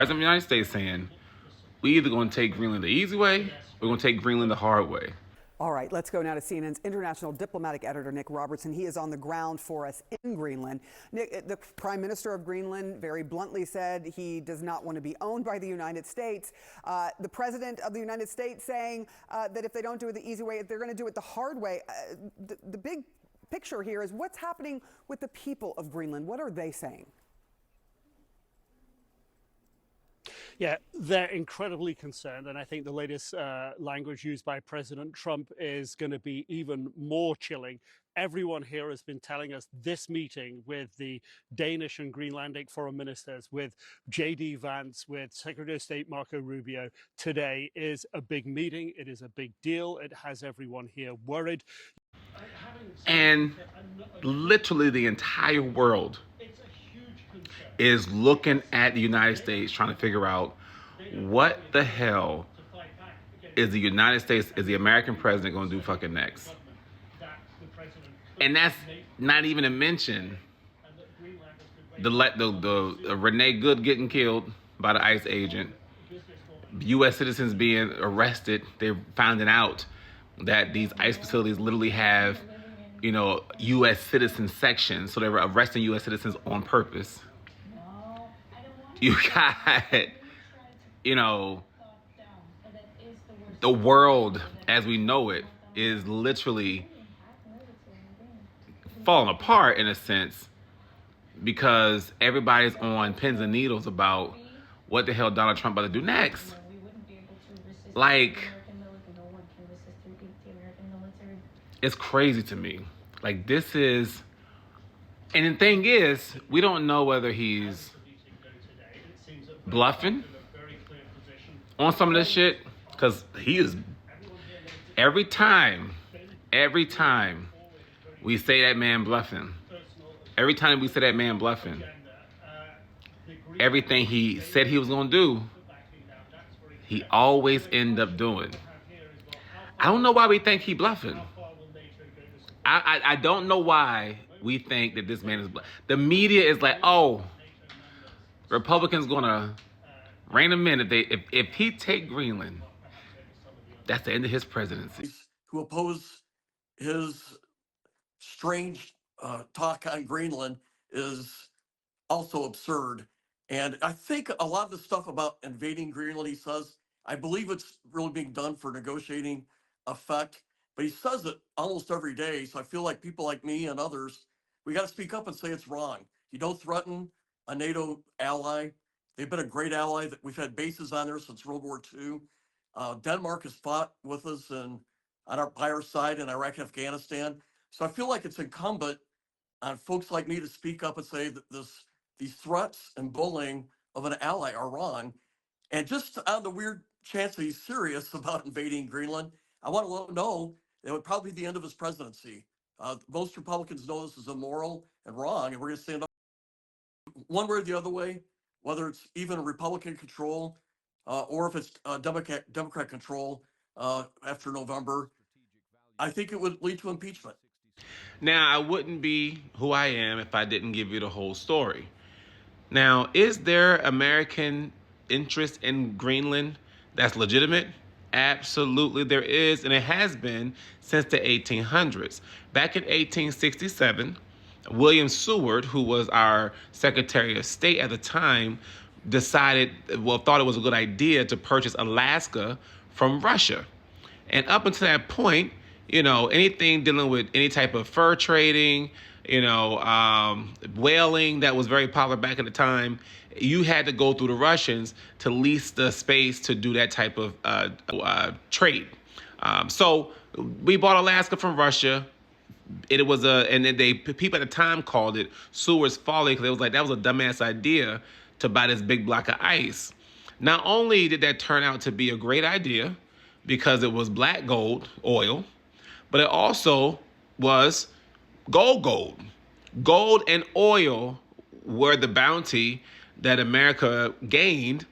President of the United States saying, we either going to take Greenland the easy way, or we're going to take Greenland the hard way. All right, let's go now to CNN's international diplomatic editor, Nick Robertson. He is on the ground for us in Greenland. Nick, the Prime Minister of Greenland very bluntly said he does not want to be owned by the United States. The President of the United States saying that if they don't do it the easy way, they're going to do it the hard way. The big picture here is what's happening with the people of Greenland. What are they saying? Yeah, they're incredibly concerned. And I think the latest language used by President Trump is going to be even more chilling. Everyone here has been telling us this meeting with the Danish and Greenlandic foreign ministers, with J.D. Vance, with Secretary of State Marco Rubio today is a big meeting. It is a big deal. It has everyone here worried. And literally the entire world is looking at the United States trying to figure out what the hell is the United States, is the American president going to do fucking next? And that's not even to mention the Renee Good getting killed by the ICE agent, U.S. citizens being arrested. They're finding out that these ICE facilities literally have, U.S. citizen sections, so they were arresting U.S. citizens on purpose. You got, the world as we know it is literally falling apart in a sense because everybody's on pins and needles about what the hell Donald Trump about to do next. Like, it's crazy to me. Like, this is, and the thing is, we don't know whether he's bluffing on some of this shit, because he is, every time we say that man bluffing, everything he said he was going to do, he always end up doing. I don't know why we think he bluffing. I don't know why we think that this man is bluffing. The media is like, oh, Republicans gonna rein him in if he take Greenland. That's the end of his presidency. Who oppose his strange talk on Greenland is also absurd. And I think a lot of the stuff about invading Greenland, he says, I believe it's really being done for negotiating effect. But he says it almost every day. So I feel like people like me and others, we got to speak up and say it's wrong. You don't threaten a NATO ally. They've been a great ally. That we've had bases on there since World War II. Denmark has fought with us by our side in Iraq and Afghanistan. So I feel like it's incumbent on folks like me to speak up and say that these threats and bullying of an ally are wrong. And just on the weird chance that he's serious about invading Greenland, I want to let him know that would probably be the end of his presidency. Most Republicans know this is immoral and wrong, and we're going to stand up one way or the other way, whether it's even Republican control or if it's Democrat control after November. I think it would lead to impeachment. Now, I wouldn't be who I am if I didn't give you the whole story. Now, is there American interest in Greenland that's legitimate? Absolutely there is, and it has been since the 1800s. Back in 1867, William Seward, who was our Secretary of State at the time, thought it was a good idea to purchase Alaska from Russia. And up until that point, anything dealing with any type of fur trading, whaling that was very popular back at the time, you had to go through the Russians to lease the space to do that type of trade. So we bought Alaska from Russia. It was people at the time called it Seward's folly because it was like that was a dumbass idea to buy this big block of ice. Not only did that turn out to be a great idea because it was black gold oil, but it also was gold. Gold and oil were the bounty that America gained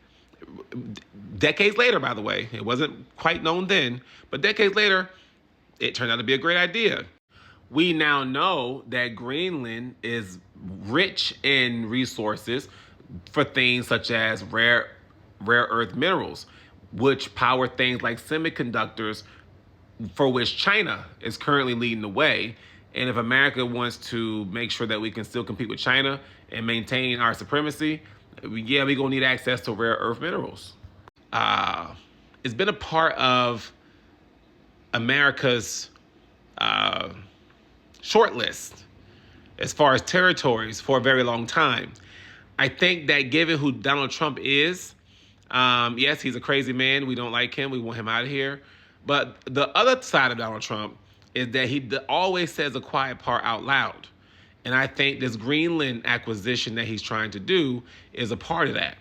decades later, by the way. It wasn't quite known then, but decades later, it turned out to be a great idea. We now know that Greenland is rich in resources for things such as rare rare earth minerals, which power things like semiconductors, for which China is currently leading the way. And if America wants to make sure that we can still compete with China and maintain our supremacy, we're going to need access to rare earth minerals. It's been a part of America's short list as far as territories for a very long time. I think that given who Donald Trump is, yes, he's a crazy man. We don't like him. We want him out of here. But the other side of Donald Trump is that he always says a quiet part out loud. And I think this Greenland acquisition that he's trying to do is a part of that.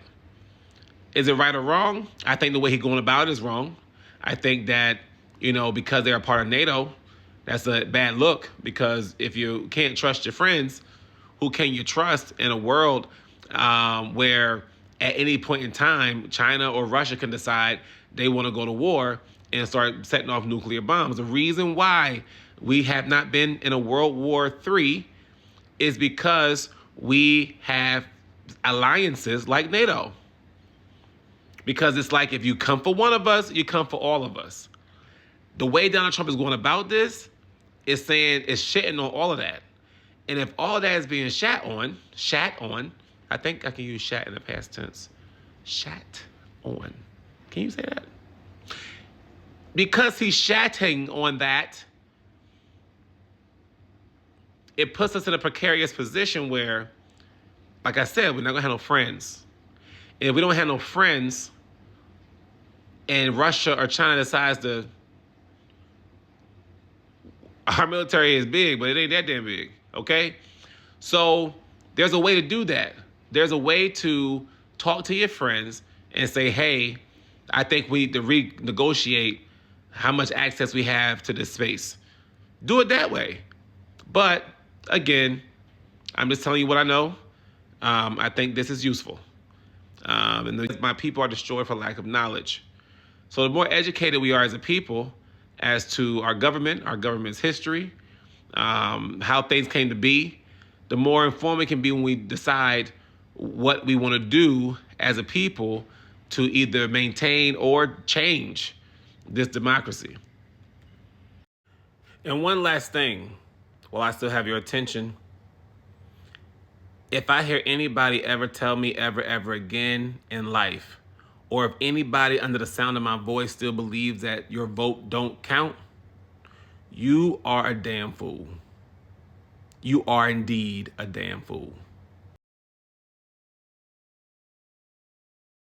Is it right or wrong? I think the way he's going about it is wrong. I think that, because they're a part of NATO, that's a bad look, because if you can't trust your friends, who can you trust in a world where at any point in time, China or Russia can decide they want to go to war and start setting off nuclear bombs? The reason why we have not been in a World War III is because we have alliances like NATO. Because it's like, if you come for one of us, you come for all of us. The way Donald Trump is going about this is saying, it's shitting on all of that. And if all of that is being shat on, I think I can use shat in the past tense. Shat on. Can you say that? Because he's shatting on that, it puts us in a precarious position where, like I said, we're not going to have no friends. And if we don't have no friends, and Russia or China decides to, our military is big, but it ain't that damn big, okay? So there's a way to do that. There's a way to talk to your friends and say, hey, I think we need to renegotiate how much access we have to this space. Do it that way. But again, I'm just telling you what I know. I think this is useful. And my people are destroyed for lack of knowledge. So the more educated we are as a people as to our government's history, how things came to be, the more informed we can be when we decide what we want to do as a people to either maintain or change this democracy. And one last thing, while I still have your attention, if I hear anybody ever tell me ever again in life, or if anybody under the sound of my voice still believes that your vote don't count, you are a damn fool. You are indeed a damn fool.